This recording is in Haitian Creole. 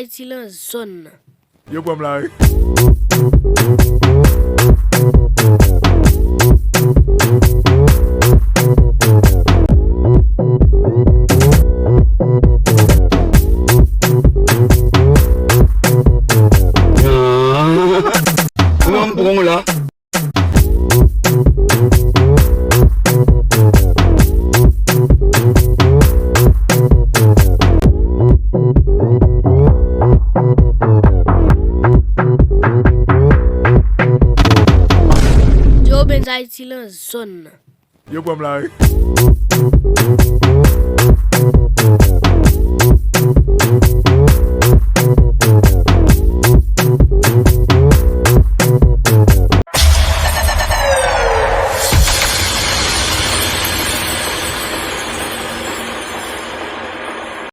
Haïti lan zone. Yo pour là. Bon là. Robens Haïti lan zone. Yo pour là.